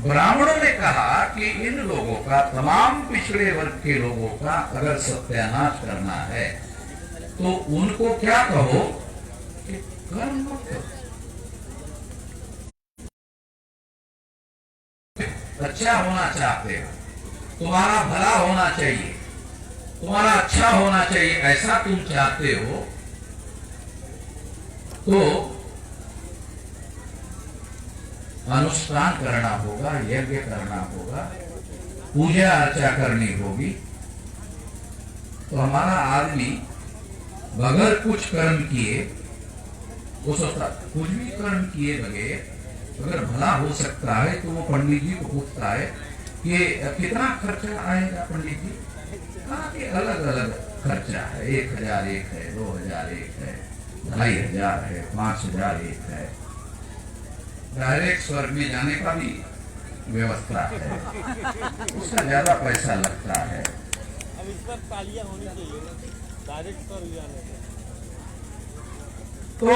ब्राह्मणों ने कहा कि इन लोगों का, तमाम पिछड़े वर्ग के लोगों का अगर सत्यानाश करना है तो उनको क्या कहो कि कर्म मत करो, अच्छा होना चाहते हो, तुम्हारा भला होना चाहिए, तुम्हारा अच्छा होना चाहिए, ऐसा तुम चाहते हो तो अनुष्ठान करना होगा, यज्ञ करना होगा, पूजा अर्चा करनी होगी। तो हमारा आदमी बगैर कुछ कर्म किए, वो सोचता कुछ भी कर्म किए बगैर अगर भला हो सकता है तो वो पंडित जी को पूछता है कि कितना खर्चा आएगा पंडित जी? कहा कि अलग अलग खर्चा है, 1000 एक है, 2000 एक है, 2500 है, 5000 एक है। डायरेक्ट स्वर्ग में जाने का भी व्यवस्था है, उसका ज्यादा पैसा लगता है। अब इस पर तालियां होनी चाहिए डायरेक्ट स्वर्ग जाने का। तो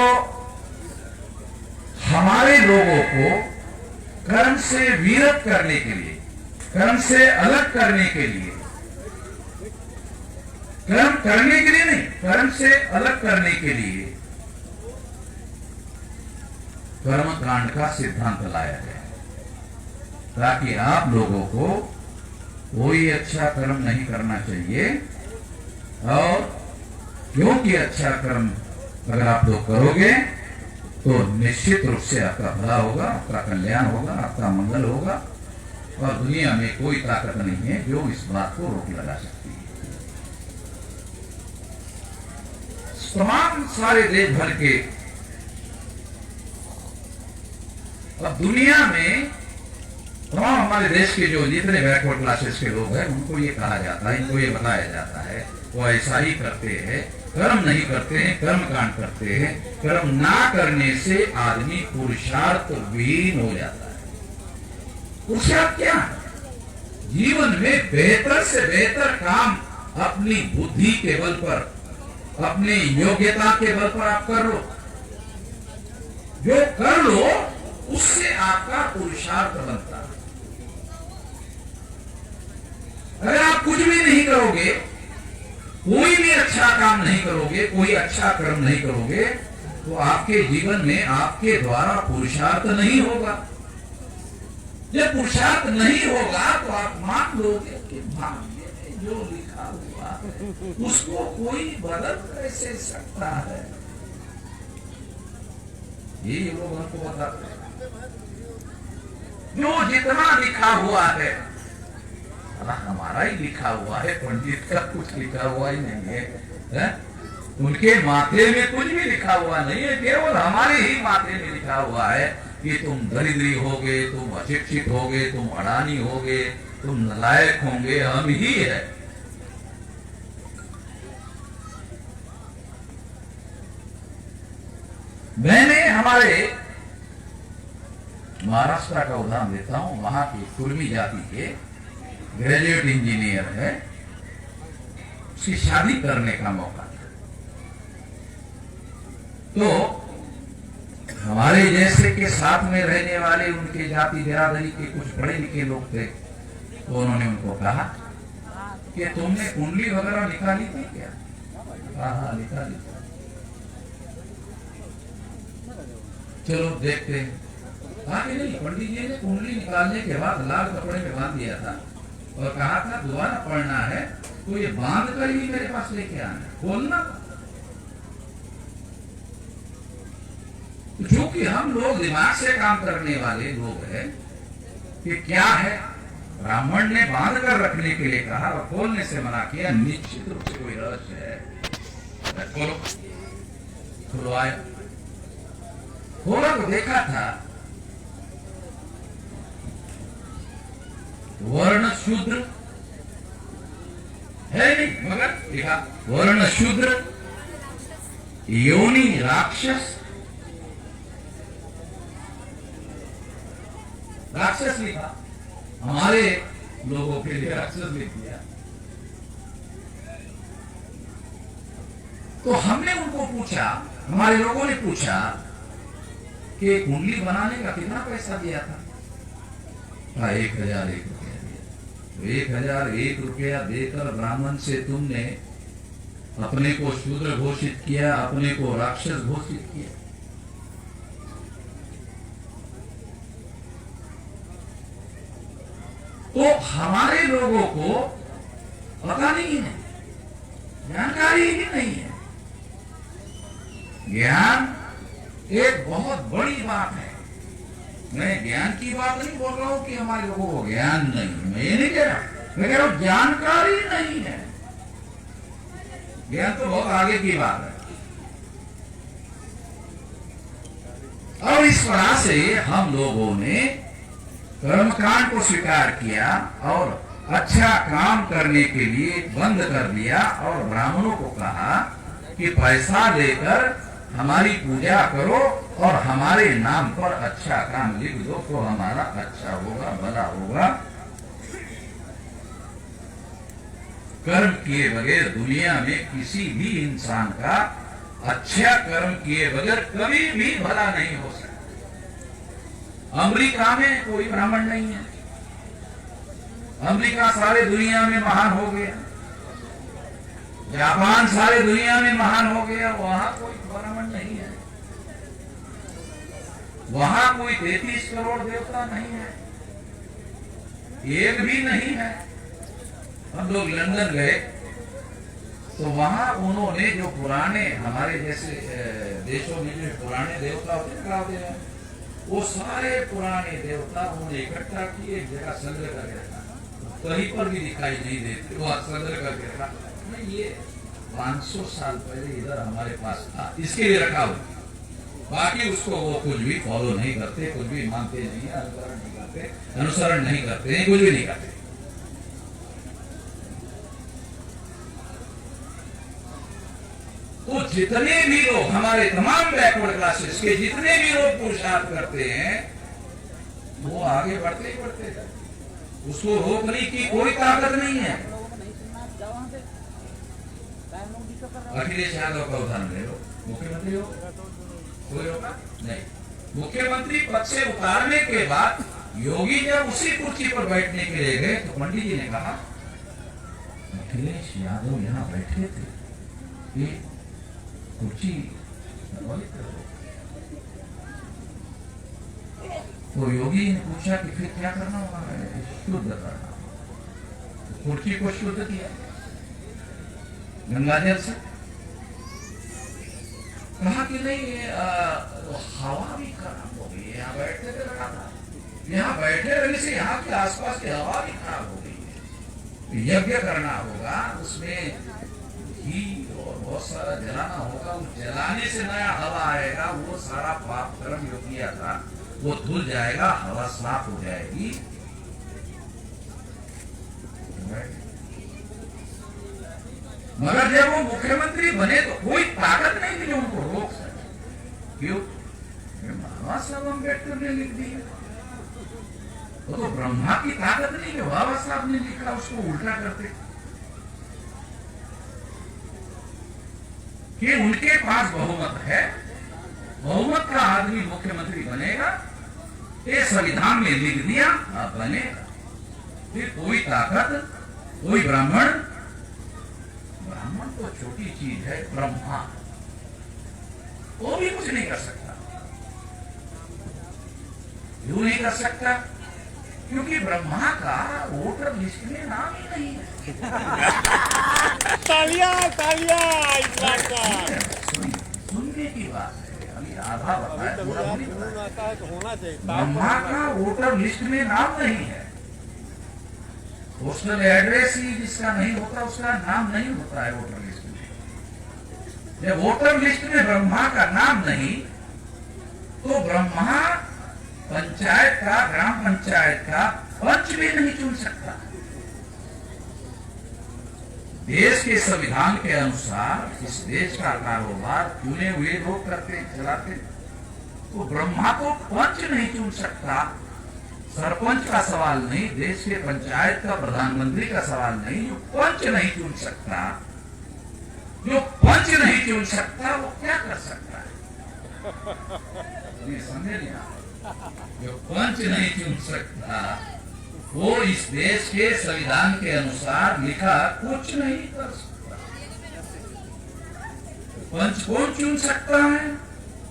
हमारे लोगों को कर्म से विरत करने के लिए, कर्म से अलग करने के लिए, कर्म करने के लिए नहीं, कर्म से अलग करने के लिए कर्म कांड का सिद्धांत लाया गया ताकि आप लोगों को कोई अच्छा कर्म नहीं करना चाहिए, और क्योंकि अच्छा कर्म अगर आप लोग करोगे तो निश्चित रूप से आपका भला होगा, आपका कल्याण होगा, आपका मंगल होगा, और दुनिया में कोई ताकत नहीं है जो इस बात को रोक लगा सकती है। तमाम सारे देश भर के, अब दुनिया में तमाम हमारे देश के जो जितने बैकवर्ड क्लासेस के लोग हैं उनको ये कहा जाता है, इनको ये बताया जाता है वो ऐसा ही करते हैं, कर्म नहीं करते हैं, कर्म कांड करते हैं। कर्म ना करने से आदमी पुरुषार्थ विहीन हो जाता है। पुरुषार्थ क्या है? जीवन में बेहतर से बेहतर काम अपनी बुद्धि के बल पर, अपनी योग्यता के बल पर आप कर लो, जो कर लो उससे आपका पुरुषार्थ बनता है। अगर आप कुछ भी नहीं करोगे, कोई भी अच्छा काम नहीं करोगे, कोई अच्छा कर्म नहीं करोगे, तो आपके जीवन में आपके द्वारा पुरुषार्थ नहीं होगा। जब पुरुषार्थ नहीं होगा तो आप मान लोगे कि भाग्य में जो लिखा हुआ है उसको कोई बदल कैसे सकता है। ये लोग हमको बताते हैं जो जितना लिखा हुआ है हमारा ही लिखा हुआ है, पंडित का कुछ लिखा हुआ ही नहीं है, उनके माथे में कुछ भी लिखा हुआ नहीं है, केवल हमारे ही माथे में लिखा हुआ है कि तुम दरिद्री होगे, तुम अशिक्षित होगे, तुम अडानी होगे, तुम नालायक होंगे, हम ही है। मैंने हमारे महाराष्ट्र का उदाहरण देता हूं, वहां की कुर्मी जाति के ग्रेजुएट इंजीनियर है, उसकी शादी करने का मौका था। तो हमारे जैसे के साथ में रहने वाले उनके जाति बिरादरी के कुछ पढ़े लिखे लोग थे, तो उन्होंने उनको कहा कि तुमने कुंडली वगैरह निकाली थी क्या? हाँ निकाली। चलो देखते हैं। कहा कि नहीं, पंडित जी ने कुंडली निकालने के बाद लाल कपड़े में बांध दिया था और कहा था दोबारा पढ़ना है तो ये बांध कर ही मेरे पास लेके आना, खोलना। क्योंकि हम लोग दिमाग से काम करने वाले लोग हैं कि क्या है, ब्राह्मण ने बांध कर रखने के लिए कहा और खोलने से मना किया, निश्चित रूप से कोई रहस्य है। खोलो, खुलवाया, खोला तो देखा था वर्ण शूद्र है नहीं, मगर लिखा वर्ण शूद्र, योनि राक्षस, राक्षस लिखा, हमारे लोगों के लिए राक्षस लिख दिया। तो हमने उनको पूछा, हमारे लोगों ने पूछा कि कुंडली बनाने का कितना पैसा दिया था? का 1001 रुपया दिया। तो 1001 रुपया देकर ब्राह्मण से तुमने अपने को शूद्र घोषित किया, अपने को राक्षस घोषित किया। तो हमारे लोगों को पता नहीं है, जानकारी ही नहीं है। ज्ञान एक बहुत बड़ी बात है। मैं ज्ञान की बात नहीं बोल रहा हूं कि हमारे लोगों को ज्ञान नहीं है, मैं ये नहीं कह रहा, मैं कह रहा हूं जानकारी नहीं है। ज्ञान तो बहुत आगे की बात है। और इस तरह से हम लोगों ने कर्मकांड को स्वीकार किया और अच्छा काम करने के लिए बंद कर दिया और ब्राह्मणों को कहा कि पैसा लेकर हमारी पूजा करो और हमारे नाम पर अच्छा काम लिख दो तो हमारा अच्छा होगा, भला होगा। कर्म किए बगैर दुनिया में किसी भी इंसान का अच्छा कर्म किए बगैर कभी भी भला नहीं हो सकता। अमेरिका में कोई ब्राह्मण नहीं है, अमेरिका सारे दुनिया में महान हो गया, जापान सारे दुनिया में महान हो गया, वहां कोई ब्राह्मण नहीं है, वहां कोई 33 करोड़ देवता नहीं है, एक भी नहीं है। हम लोग लंदन गए तो वहां उन्होंने जो पुराने हमारे जैसे देशों में जो पुराने देवता होते हैं वो सारे पुराने देवता उन्होंने इकट्ठा किए, एक जगह संग्रह करके रखा, कहीं पर भी दिखाई नहीं देते, वो संग्रह करके रखा। ये 500 साल पहले इधर हमारे पास था, इसके लिए रखा हुआ। बाकी उसको वो कुछ भी फॉलो नहीं करते, कुछ भी मानते नहीं है, अनुसरण नहीं करते, कुछ भी नहीं करते। तो जितने भी लोग हमारे तमाम बैकवर्ड क्लासेस के जितने भी लोग पुरुषार्थ करते हैं वो आगे बढ़ते ही बढ़ते हैं, उसको रोकने की कोई ताकत नहीं है। अखिलेश यादव का उदाहरण ले लो, मुख्यमंत्री हो, कोई होगा नहीं। मुख्यमंत्री पद से उतारने के बाद योगी जब उसी कुर्सी पर बैठने के लिए गए तो पंडित जी ने कहा अखिलेश यादव यहाँ बैठे थे, ये कुर्सी तो योगी ने पूछा कि फिर क्या करना होगा, शुद्ध करना। कुर्सी को शुद्ध किया गंगाजल से, कहा कि नहीं हवा भी खराब हो गई है, यहाँ बैठने से लगा था, यहाँ बैठे रहने से यहाँ के आसपास की हवा भी खराब हो गई है, यज्ञ करना होगा, उसमें घी और बहुत सारा जलाना होगा, उस जलाने से नया हवा आएगा, वो सारा पाप कर्म जो किया था वो धुल जाएगा, हवा साफ हो जाएगी। मगर जब वो मुख्यमंत्री बने तो कोई ताकत नहीं थी जो उनको रोक सके। क्यों? बाबा साहब अम्बेडकर ने लिख दिया, वो तो ब्रह्मा की ताकत नहीं जो बाबा साहब ने लिखा उसको उल्टा करते कि उनके पास बहुमत है, बहुमत का आदमी मुख्यमंत्री बनेगा, ये संविधान में लिख दिया, आप बनेगा। फिर कोई ताकत, कोई ब्राह्मण तो छोटी चीज है, ब्रह्मा वो भी कुछ नहीं कर सकता। क्यों नहीं कर सकता? क्योंकि ब्रह्मा का वोटर लिस्ट में नाम ही नहीं है। तालियां तालियां इस बात का सुनने की बात है, अभी आधा बताया, पूरा नहीं बताया। तो होना चाहिए, ब्रह्मा का वोटर लिस्ट में नाम नहीं है, पोस्टल एड्रेस ही जिसका नहीं होता उसका नाम नहीं होता है वोटर लिस्ट में। जब वोटर लिस्ट में ब्रह्मा का नाम नहीं तो ब्रह्मा पंचायत का, ग्राम पंचायत का पंच भी नहीं चुन सकता। देश के संविधान के अनुसार इस देश का कारोबार चुने हुए लोग करते चलाते, तो ब्रह्मा को पंच नहीं चुन सकता। सरपंच का सवाल नहीं, देश के पंचायत का, प्रधानमंत्री का सवाल नहीं, जो पंच नहीं चुन सकता, जो पंच नहीं चुन सकता वो क्या कर सकता है? ये समझे नहीं आप? जो पंच नहीं चुन सकता वो इस देश के संविधान के अनुसार लिखा कुछ नहीं कर सकता। पंच कौन चुन सकता है?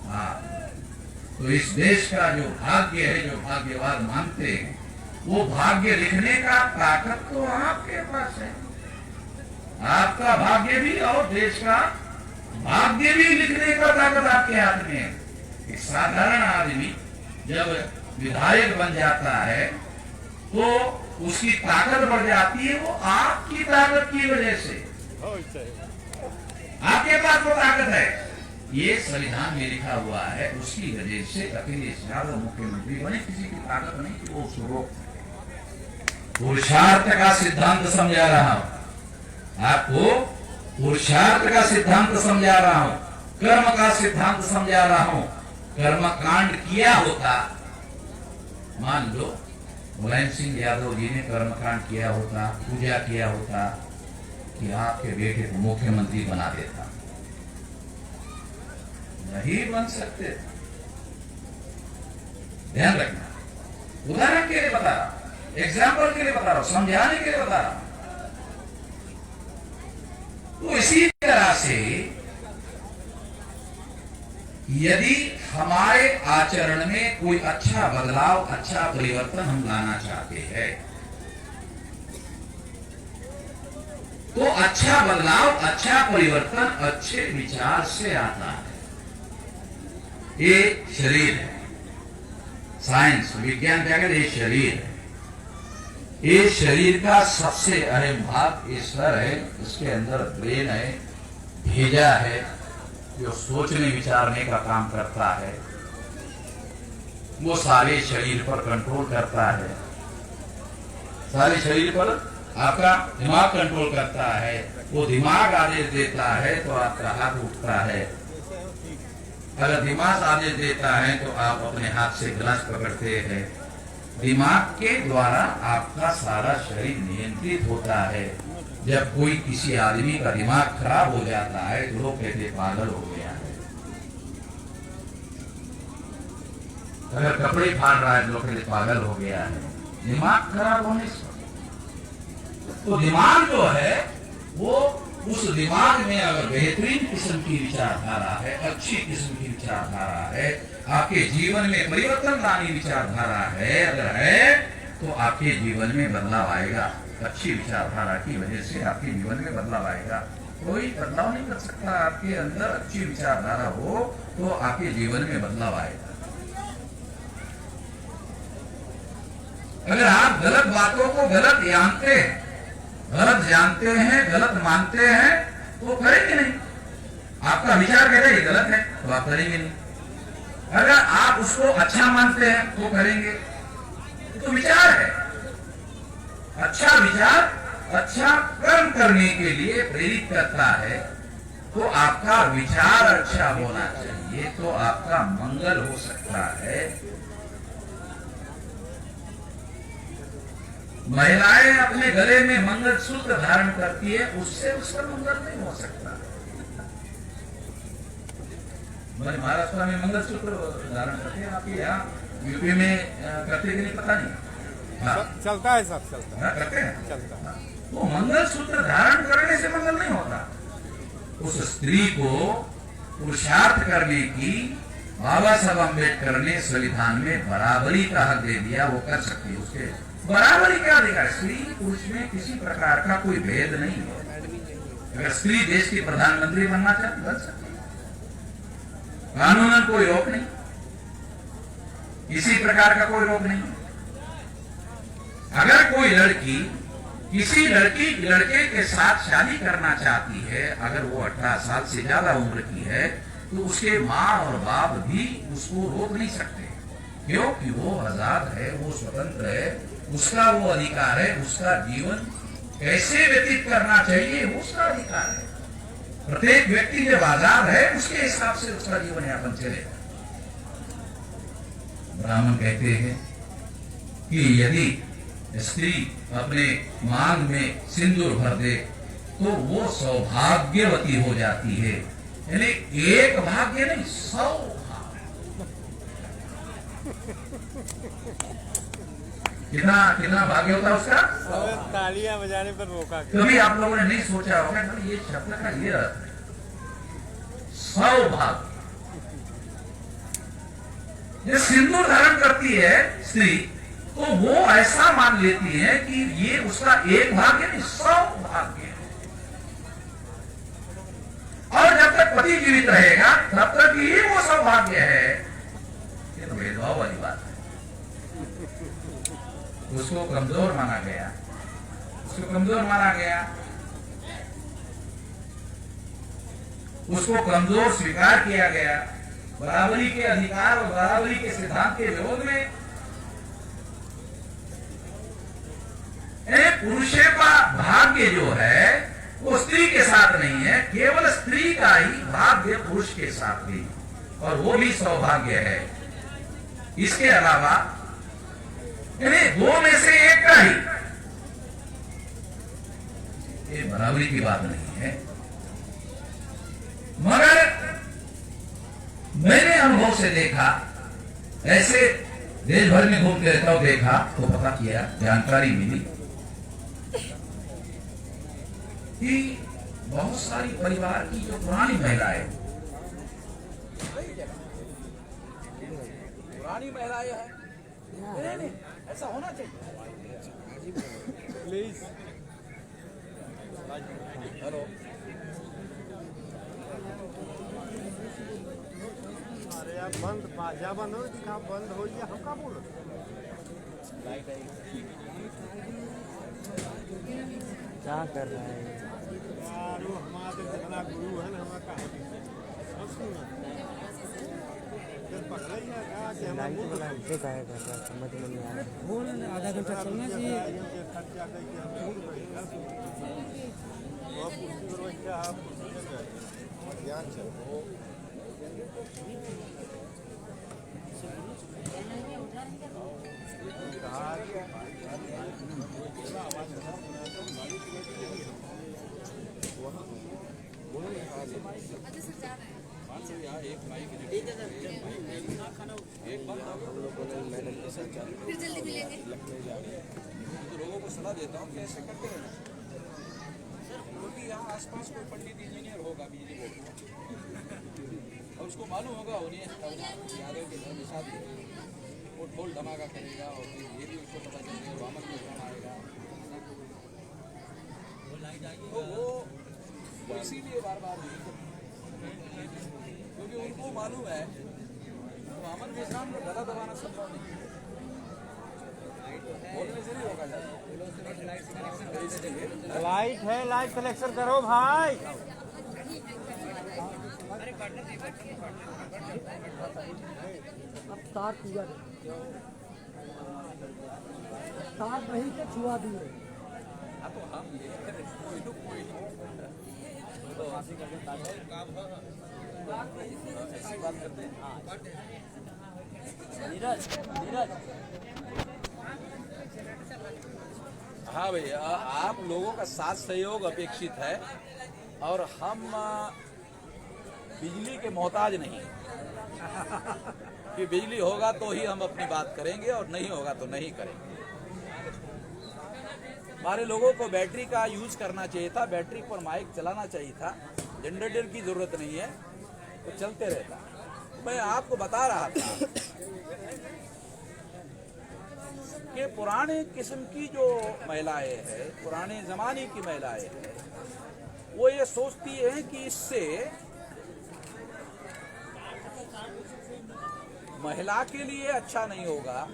हाँ, तो इस देश का जो भाग्य है, जो भाग्यवाद मानते हैं, वो भाग्य लिखने का ताकत तो आपके पास है। आपका भाग्य भी और देश का भाग्य भी लिखने का ताकत आपके हाथ में है। एक साधारण आदमी जब विधायक बन जाता है तो उसकी ताकत बढ़ जाती है, वो आपकी ताकत की वजह से। आपके पास वो ताकत है, ये संविधान में लिखा हुआ है, उसकी वजह से अखिलेश यादव मुख्यमंत्री बने। किसी की ताकत नहीं कि वो उसको रोक सके। पुरुषार्थ का सिद्धांत समझा रहा हूं आपको, पुरुषार्थ का सिद्धांत समझा रहा हूं, कर्म का सिद्धांत समझा रहा हूं। कर्म कांड किया होता, मान लो मुलायम सिंह यादव जी ने कर्म कांड किया होता, पूजा किया होता कि आपके बेटे को मुख्यमंत्री बना देता, नहीं बन सकते। ध्यान रखना, उदाहरण के लिए बता रहा हूं, एग्जाम्पल के लिए बता रहा हूं, समझाने के लिए बता रहा हूं। तो इसी तरह से यदि हमारे आचरण में कोई अच्छा बदलाव, अच्छा परिवर्तन हम लाना चाहते हैं, तो अच्छा बदलाव, अच्छा परिवर्तन अच्छे विचार से आता है। ये शरीर है, साइंस विज्ञान क्या कहते हैं? ये शरीर है। ये शरीर का सबसे अहम भाग ये सर है, इसके अंदर ब्रेन है, भेजा है, जो सोचने विचारने का काम करता है, वो सारे शरीर पर कंट्रोल करता है। सारे शरीर पर आपका दिमाग कंट्रोल करता है। वो दिमाग आदेश देता है तो आपका हाथ उठता है। अगर दिमाग आदेश देता है तो आप अपने हाथ से गिलास पकड़ते हैं। दिमाग के द्वारा आपका सारा शरीर नियंत्रित होता है। जब कोई किसी आदमी का दिमाग खराब हो जाता है तो लोग कहते पागल हो गया है। अगर कपड़े फाड़ रहा है तो लोग कहते पागल हो गया है, दिमाग खराब होने से। तो दिमाग जो है वो, उस दिमाग में अगर बेहतरीन किस्म की विचारधारा है, अच्छी किस्म की विचारधारा है, आपके जीवन में परिवर्तन लाने विचारधारा है अगर है, तो आपके जीवन में बदलाव आएगा। अच्छी विचारधारा की वजह से आपके जीवन में बदलाव आएगा। कोई बदलाव नहीं कर सकता। आपके अंदर अच्छी विचारधारा हो तो आपके जीवन में बदलाव आएगा। अगर आप गलत बातों को गलत जानते हैं, गलत मानते हैं तो करेंगे नहीं। आपका विचार कहता है ये गलत है तो आप करेंगे नहीं। अगर आप उसको अच्छा मानते हैं तो करेंगे। तो विचार है, अच्छा विचार अच्छा कर्म करने के लिए प्रेरित करता है। तो आपका विचार अच्छा होना चाहिए तो आपका मंगल हो सकता है। महिलाएं अपने गले में मंगलसूत्र धारण करती है, उससे उसका मंगल नहीं हो सकता। महाराष्ट्र में मंगलसूत्र धारण करते हैं, आपके यहाँ यूपी में करते कि नहीं पता नहीं। हाँ। चलता है सब, चलता है, करते हैं, चलता है। तो मंगलसूत्र धारण करने से मंगल नहीं होता। उस स्त्री को पुरुषार्थ करने की बाबा साहब अम्बेडकर ने संविधान में बराबरी का हक दे दिया, वो कर सकती है। उसके बराबरी क्या देगा? स्त्री पुरुष में किसी प्रकार का कोई भेद नहीं है। अगर स्त्री देश की प्रधानमंत्री बनना चाहती बन सकती है, कानूनन कोई रोक नहीं, किसी प्रकार का कोई रोक नहीं। अगर कोई लड़की किसी लड़के के साथ शादी करना चाहती है, अगर वो 18 साल से ज्यादा उम्र की है, तो उसके माँ और बाप भी उसको रोक नहीं सकते, क्योंकि वो आजाद है, वो स्वतंत्र है, उसका वो अधिकार है। उसका जीवन कैसे व्यतीत करना चाहिए उसका अधिकार है। प्रत्येक व्यक्ति जब आजाद है उसके हिसाब से उसका जीवन यापन चलेगा। ब्राह्मण कहते हैं कि यदि स्त्री अपने मांग में सिंदूर भर दे तो वो सौभाग्यवती हो जाती है। यानी एक भाग्य नहीं, 100 भाग्य। कितना कितना भाग्य होता है उसका? तालियां बजाने पर रोका। कभी आप लोगों ने नहीं सोचा होगा कि ये शब्द का ये अर्थ है, सौभाग्य। ये सिंदूर धारण करती है स्त्री, तो वो ऐसा मान लेती है कि ये उसका एक भाग्य नहीं, सौभाग्य है। और जब तक पति जीवित रहेगा तब तक ये वो सौभाग्य है। ये तो भेदभाव वाली बात है। उसको कमजोर माना गया, उसको कमजोर माना गया, उसको कमजोर स्वीकार किया गया। बराबरी के अधिकार और बराबरी के सिद्धांत के विरोध में पुरुष का भाग्य जो है वो स्त्री के साथ नहीं है, केवल स्त्री का ही भाग्य पुरुष के साथ भी, और वो भी सौभाग्य है। इसके अलावा दो में से एक का ही, ये बराबरी की बात नहीं है। मगर मैंने अनुभव से देखा, ऐसे देश भर में घूमते रहता हूं, देखा तो पता किया, जानकारी मिली कि बहुत सारी परिवार की जो पुरानी महिलाएं हैं, नहीं, ऐसा होना चाहिए। प्लीज हेलो, अरे यार बंद बाजा बंद हो, क्या बंद हो गया, हम क्या बोल क्या कर रहा है यार? वो हमारे जितना गुरु है ना, हमारा कहा पकड़ा ही है कि हम समझ में नहीं आ रहा। आधा घंटा चलना चाहिए। खर्चा करके हम भूल गए, ध्यान चलो। फिर जल्दी मिलेंगे। तो लोगों को सलाह देता हूँ कि ऐसे करते रहना, क्योंकि यहाँ आसपास कोई पंडित इंजीनियर होगा बिजली बोर्ड, और उसको मालूम होगा उन्हें यादव के घर में शादी, वो ढोल धमाका करेगा, और फिर ये भी उसको पता चलेगा वामन में कौन आएगा, तो वो इसीलिए बार बार नहीं करते, क्योंकि उनको मालूम है वामन विश्राम को गला दबाना संभव नहीं, बोलने से नहीं होगा। लाइट है, लाइट कलेक्शन करो भाई। अब तार पूजा तार वहीं से छुआ दिए। तो हम ये कोई ऐसी बात करते हैं। नीरज हाँ भैया, आप लोगों का साथ सहयोग अपेक्षित है, और हम बिजली के मोहताज नहीं, कि बिजली होगा तो ही हम अपनी बात करेंगे और नहीं होगा तो नहीं करेंगे। हमारे लोगों को बैटरी का यूज करना चाहिए था, बैटरी पर माइक चलाना चाहिए था, जनरेटर की जरूरत नहीं है, तो चलते रहता। मैं आपको बता रहा था कि पुराने किस्म की जो महिलाएं हैं, पुराने जमाने की महिलाएं हैं, वो ये सोचती हैं कि इससे महिला के लिए अच्छा नहीं होगा,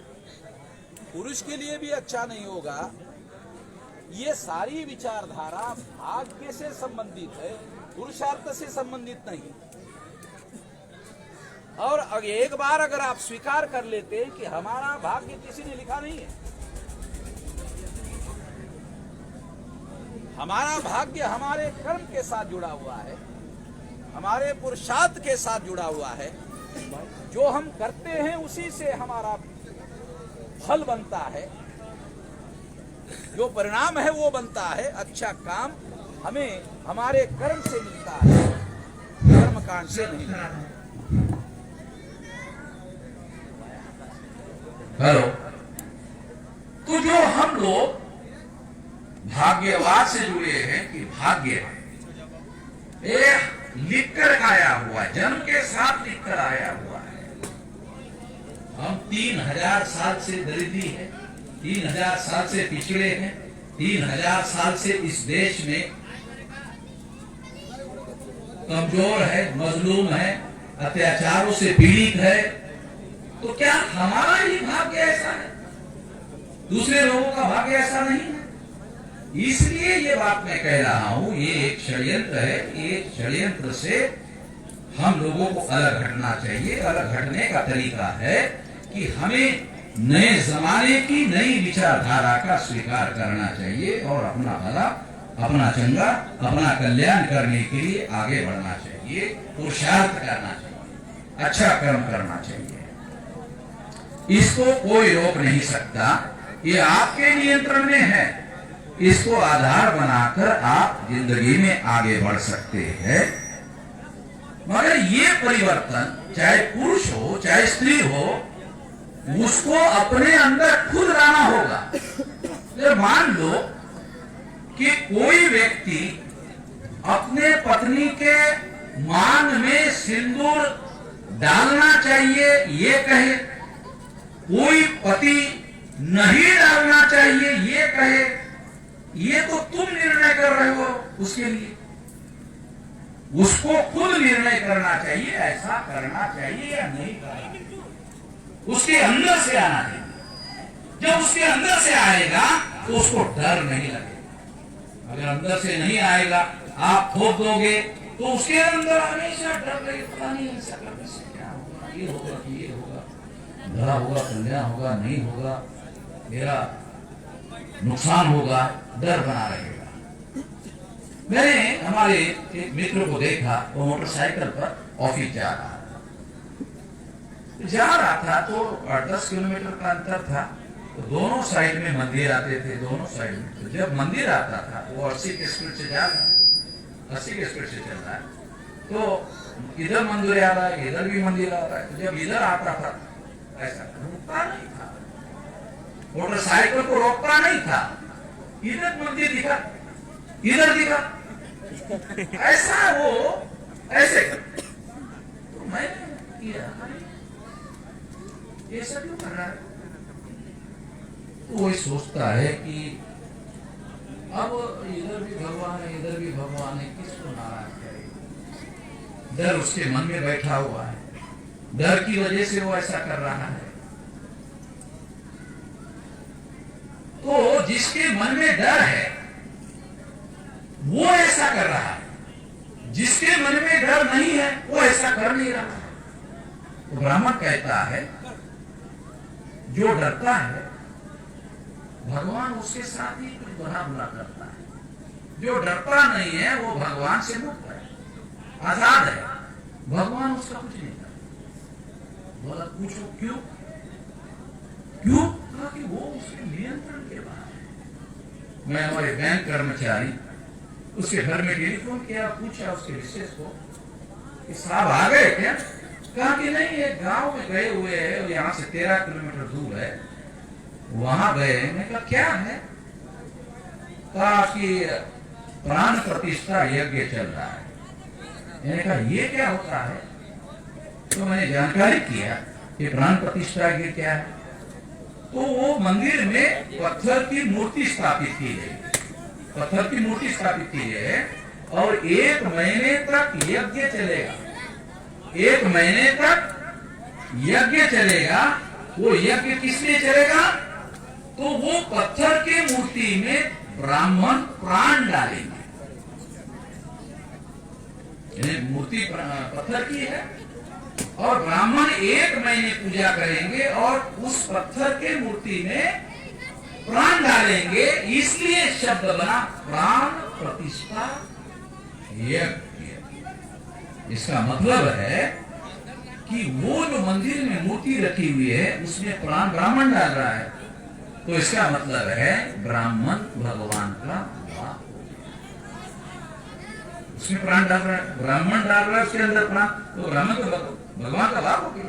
पुरुष के लिए भी अच्छा नहीं होगा। ये सारी विचारधारा भाग्य से संबंधित है, पुरुषार्थ से संबंधित नहीं। और एक बार अगर आप स्वीकार कर लेते हैं कि हमारा भाग्य किसी ने लिखा नहीं है, हमारा भाग्य हमारे कर्म के साथ जुड़ा हुआ है, हमारे पुरुषार्थ के साथ जुड़ा हुआ है, जो हम करते हैं उसी से हमारा फल बनता है, जो परिणाम है वो बनता है। अच्छा काम हमें हमारे कर्म से मिलता है, कर्मकांड से नहीं मिलता। हेलो, जो हम लोग भाग्यवाद से जुड़े हैं कि भाग्य ये लिख कर आया हुआ है, जन्म के साथ लिख कर आया हुआ है। हम 3000 साल से दरिद्री है, 3000 साल से पिछड़े हैं, 3000 साल से इस देश में कमजोर है, मजलूम है, अत्याचारों से पीड़ित है। तो क्या हमारा ही भाग्य ऐसा है? दूसरे लोगों का भाग्य ऐसा नहीं है। इसलिए ये बात मैं कह रहा हूं, ये एक षड्यंत्र है। ये षड्यंत्र से हम लोगों को अलग हटना चाहिए। अलग हटने का तरीका है कि हमें नए जमाने की नई विचारधारा का स्वीकार करना चाहिए और अपना भला, अपना चंगा, अपना कल्याण करने के लिए आगे बढ़ना चाहिए, पुरुषार्थ करना चाहिए, अच्छा कर्म करना चाहिए। इसको कोई रोक नहीं सकता, ये आपके नियंत्रण में है। इसको आधार बनाकर आप जिंदगी में आगे बढ़ सकते हैं। मगर ये परिवर्तन चाहे पुरुष हो चाहे स्त्री हो, उसको अपने अंदर खुद लाना होगा। तो मान लो कि कोई व्यक्ति अपने पत्नी के मांग में सिंदूर डालना चाहिए ये कहे, कोई पति नहीं डालना चाहिए ये कहे, ये तो तुम निर्णय कर रहे हो उसके लिए। उसको खुद निर्णय करना चाहिए, ऐसा करना चाहिए या नहीं करना चाहिए, उसके अंदर से आना चाहिए। जब उसके अंदर से आएगा तो उसको डर नहीं लगेगा। अगर अंदर से नहीं आएगा, आप थोप दोगे तो उसके अंदर हमेशा डर लगेगा, पता नहीं ऐसा करने से क्या होगा, ये होगा कि ये होगा, भला होगा, कल्याण होगा, नहीं होगा, मेरा नुकसान होगा, डर बना रहेगा। मैंने हमारे एक मित्र को देखा, वो मोटरसाइकिल पर ऑफिस जा रहा था तो 8-10 किलोमीटर का अंतर था। तो दोनों साइड में मंदिर आते थे, दोनों साइड में। तो जब मंदिर आता था वो 80 की स्पीड से जा रहा है, 80 की स्पीड से चल रहा है, तो इधर मंदिर आ रहा है, इधर भी मंदिर आ रहा है। तो जब इधर आता था ऐसा रुकता नहीं था, मोटरसाइकिल को रोकता नहीं था, इधर मंदिर दिखा, इधर दिखा, ऐसा वो ऐसे कर। तो मैंने किया, ये सब क्यों कर रहा है? तो वो सोचता है कि अब इधर भी भगवान है, इधर भी भगवान है, किसको नाराज करेगा? डर उसके मन में बैठा हुआ है, डर की वजह से वो ऐसा कर रहा है। तो जिसके मन में डर है वो ऐसा कर रहा है, जिसके मन में डर नहीं है वो ऐसा कर नहीं रहा। तो ब्राह्मण कहता है जो डरता है भगवान उसके साथ ही कुछ बना बुरा करता है। जो डरता नहीं है वो भगवान से मुक्त है, आजाद है, भगवान उसका कुछ नहीं करता। बोला पूछो क्यों? क्यों? कि वो उसके नियंत्रण के बाहर है। मैं हमारे बैंक कर्मचारी उसके घर में टेलीफोन किया, पूछा उसके विशेष को कि साहब आ गए क्या? कहा कि नहीं, एक गांव में गए हुए हैं, यहाँ से 13 किलोमीटर दूर है, वहां गए। मैंने कहा क्या है? कहा कि प्राण प्रतिष्ठा यज्ञ चल रहा है। मैंने कहा ये क्या होता है? तो मैंने जानकारी किया कि प्राण प्रतिष्ठा यज्ञ क्या है। तो वो मंदिर में पत्थर की मूर्ति स्थापित की गई, पत्थर की मूर्ति स्थापित की है और 1 महीने तक यज्ञ चलेगा। 1 महीने तक यज्ञ चलेगा। वो यज्ञ किस लिए चलेगा? तो वो पत्थर की मूर्ति में ब्राह्मण प्राण डालेंगे। मूर्ति पत्थर की है और ब्राह्मण 1 महीने पूजा करेंगे और उस पत्थर के मूर्ति में प्राण डालेंगे। इसलिए शब्द बना प्राण प्रतिष्ठा यज्ञ। इसका मतलब है कि वो जो मंदिर में मूर्ति रखी हुई है उसमें प्राण ब्राह्मण डाल रहा है। तो इसका मतलब है ब्राह्मण भगवान का वाक, उसमें प्राण डाल रहा है, ब्राह्मण डाल रहा है उसके अंदर प्राण, तो ब्राह्मण तो भगवान का वाक हो गया।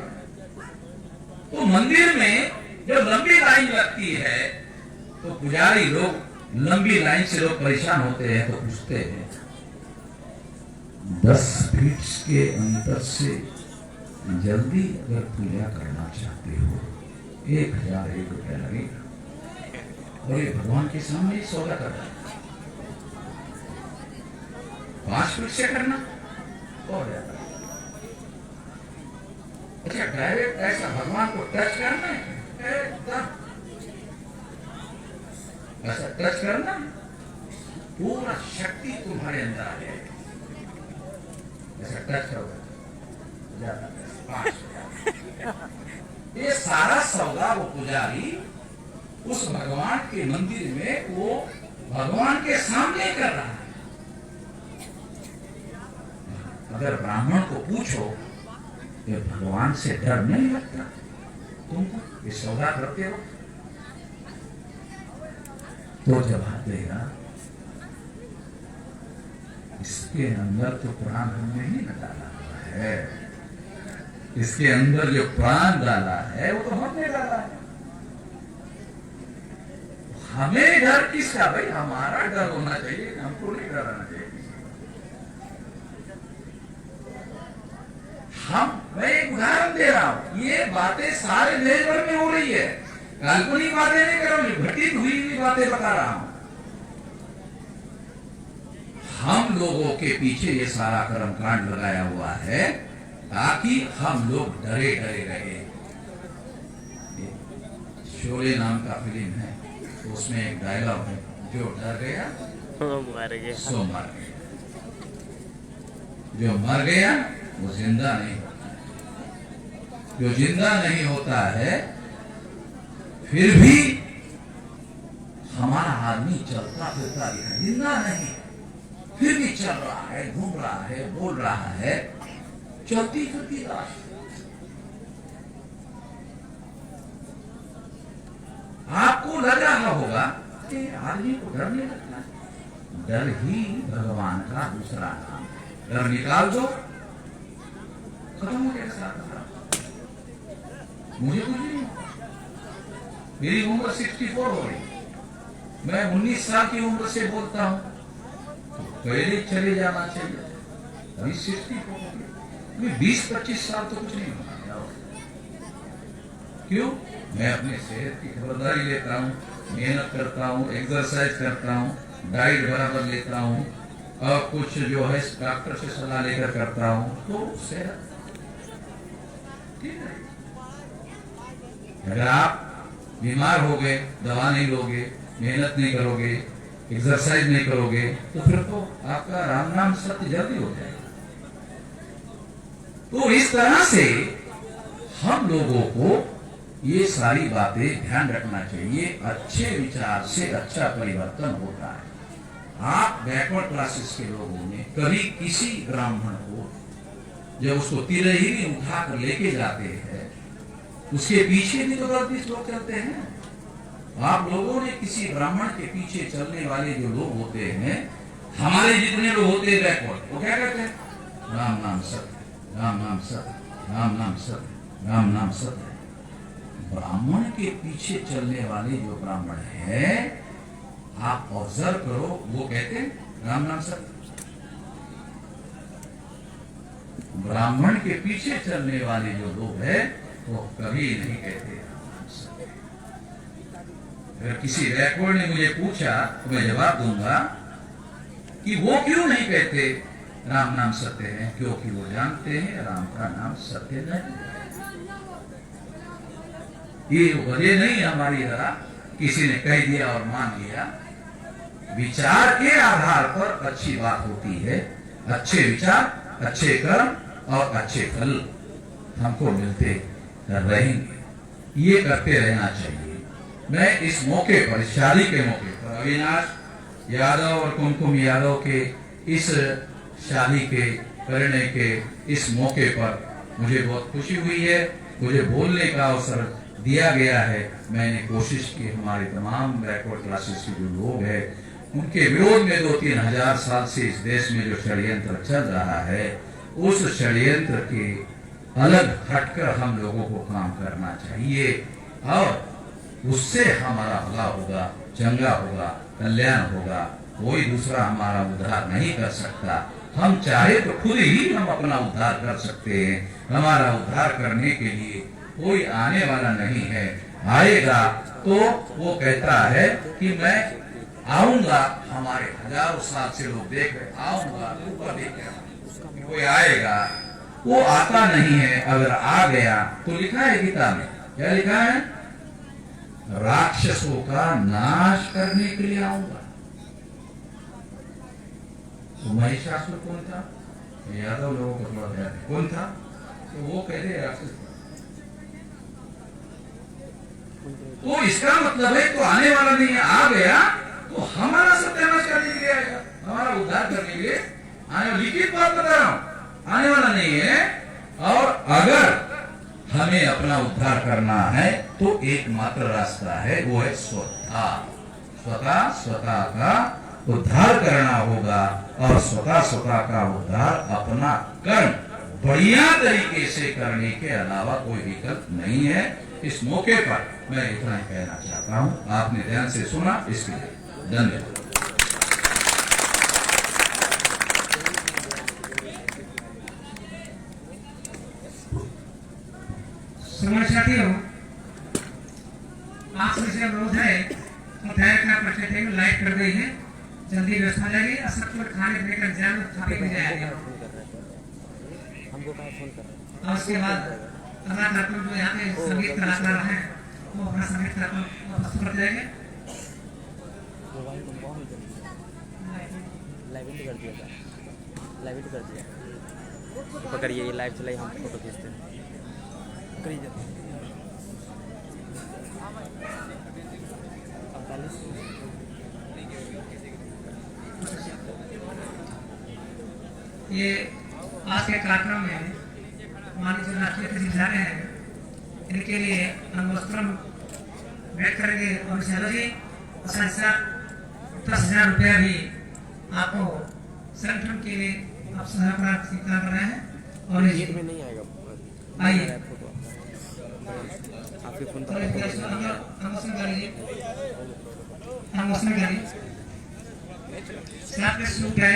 तो मंदिर में जब लंबी लाइन लगती है तो पुजारी लोग लंबी लाइन से लोग परेशान होते हैं तो पूछते हैं 10 फीट के अंतर से जल्दी अगर पूजा करना चाहते हो 1001 रुपया लगेगा और ये भगवान के सामने ही सौदा करना 5 फीट से करना और ज्यादा। अच्छा डायरेक्ट ऐसा भगवान को टच करना है एकदम ऐसा टच करना पूरा शक्ति तुम्हारे अंदर है ऐसा टच करोगे ये सारा सौदा वो पुजारी उस भगवान के मंदिर में वो भगवान के सामने कर रहा है। अगर ब्राह्मण को पूछो ये भगवान से डर नहीं लगता तुमको ये सौदा करते हो तो जवाब देगा इसके अंदर तो प्राण हमने ही न डाला हुआ है इसके अंदर जो प्राण डाला है वो तो हमने डाला है हमें डर किसका भाई हमारा डर होना चाहिए हमको नहीं डराना चाहिए मैं एक उदाहरण दे रहा हूं ये बातें सारे देश भर में हो रही है काल्पनिक बातें नहीं कर रहा हूं घटित हुई हुई बातें बता रहा हूं हम लोगों के पीछे ये सारा कर्मकांड लगाया हुआ है ताकि हम लोग डरे डरे रहे। शोले नाम का फिल्म है तो उसमें एक डायलॉग है जो डर गया मर गया सो मर गया जो मर गया वो जिंदा नहीं होता जो जिंदा नहीं होता है फिर भी हमारा आदमी चलता फिरता है जिंदा नहीं फिर भी चल रहा है घूम रहा है बोल रहा है चलती फिरती लाश आपको लग रहा होगा कि आदमी को डर नहीं लगता डर ही भगवान का दूसरा नाम डर निकाल दो खत्म हो गया सारा मुझे कुछ नहीं मेरी उम्र 64 हो रही मैं 19 साल की उम्र से बोलता हूं तो पहले चले जाना चाहिए अभी 64 हो गई 20-25 साल तो कुछ नहीं होना क्यों मैं अपने सेहत की खबरदारी लेता हूँ मेहनत करता हूँ एक्सरसाइज करता हूँ डाइट बराबर लेता हूँ और कुछ जो है डॉक्टर से सलाह लेकर करता हूँ तो सेहत ठीक है। अगर आप बीमार हो गए दवा नहीं लोगे मेहनत नहीं करोगे एक्सरसाइज नहीं करोगे तो फिर तो आपका राम नाम सत्य जल्दी हो जाएगा। तो इस तरह से हम लोगों को ये सारी बातें ध्यान रखना चाहिए अच्छे विचार से अच्छा परिवर्तन होता है। आप बैकवर्ड क्लासेस के लोगों ने कभी किसी ब्राह्मण को जब उसको तिरही उठा कर लेके जाते हैं उसके पीछे भी तो गलती लोग चलते हैं। आप लोगों ने किसी ब्राह्मण के पीछे चलने वाले जो लोग होते हैं हमारे जितने लोग होते हैं बैकवर्ड वो क्या कहते हैं राम नाम सत्य राम नाम सत्य राम नाम सत्य राम नाम सत्य। ब्राह्मण के पीछे चलने वाले जो ब्राह्मण है आप ऑब्जर्व करो वो कहते हैं राम नाम सत्य। ब्राह्मण के पीछे चलने वाले जो लोग हैं वो कभी नहीं कहते राम नाम सत्य। अगर किसी बैकवर्ड ने मुझे पूछा तो मैं जवाब दूंगा कि वो क्यों नहीं कहते राम नाम सत्य है क्योंकि वो जानते हैं राम का नाम सत्य नहीं। ये वजह नहीं हमारी तरह किसी ने कह दिया और मान लिया। विचार के आधार पर अच्छी बात होती है अच्छे विचार अच्छे कर्म और अच्छे फल हमको मिलते रहेंगे ये करते रहना चाहिए। मैं इस मौके पर शादी के मौके पर अविनाश यादव और कुमकुम यादव के इस शादी के करने के इस मौके पर मुझे बहुत खुशी हुई है। मुझे बोलने का अवसर दिया गया है। मैंने कोशिश की हमारे तमाम बैकवर्ड क्लासेस के जो लोग हैं उनके विरोध में 2-3 हजार साल से इस देश में जो षड्यंत्र चल रहा है उस षड्यंत्र के अलग हटकर हम लोगों को काम करना चाहिए और उससे हमारा भला होगा, चंगा होगा, कल्याण होगा। कोई दूसरा हमारा उद्धार नहीं कर सकता। हम चाहे तो खुद ही हम अपना उद्धार कर सकते हैं। हमारा उद्धार करने के लिए कोई आने वाला नहीं है। आएगा तो वो कहता है कि मैं आऊंगा। हमारे हजारों साल से लोग देख रहे, आऊंगा ऊपर देख रहे, कोई आएगा, वो आता नहीं है। अगर आ गया तो लिखा है गीता में, क्या लिखा है? राक्षसों का नाश करने के लिए आऊंगा। तो महिषासुर कौन था? यादव लोगों को थोड़ा ध्यान है, कौन था? तो वो कहते राक्षस। तो इसका मतलब है तो आने वाला नहीं है, आ गया तो हमारा सत्यानाश करने के लिए आएगा, हमारा उद्धार करने के लिए आने। लिखित बात बता रहा हूं, आने वाला नहीं है। और अगर हमें अपना उद्धार करना है तो एकमात्र रास्ता है, वो है स्वतः का उद्धार करना होगा। और स्वतः का उद्धार अपना कर्म बढ़िया तरीके से करने के अलावा कोई विकल्प नहीं है। इस मौके पर मैं इतना ही कहना चाहता हूं। आपने ध्यान से सुना, इसके लिए धन्यवाद। साथियों, आपसे से अनुरोध है लाइट कर गई है, जल्दी व्यवस्था जाएगी। सबको खाने पीने का इंतजाम खाने पीने जाएगा। हमको फोन कर रहे हैं। और उसके बाद कलाकार जो यहाँ पे संगीत कलाकार हैं वो अपना संगीत प्रस्तुत कर जाएंगे। लाइव कर दिया, लाइव कर दिया। पकड़िए, ये लाइव चलाई, हम फोटो खींचते हैं। ये आज के कार्यक्रम में माननीय जो राष्ट्रीय अध्यक्ष जा रहे हैं, इनके लिए हम वस्त्रम भेंट करेंगे। और जी 10,000 रुपया भी आपको संगठन के लिए आप सहप्राप्त स्वीकार कर रहे हैं। और ये में नहीं आएगा, आइए आपके फोन पर सूट है।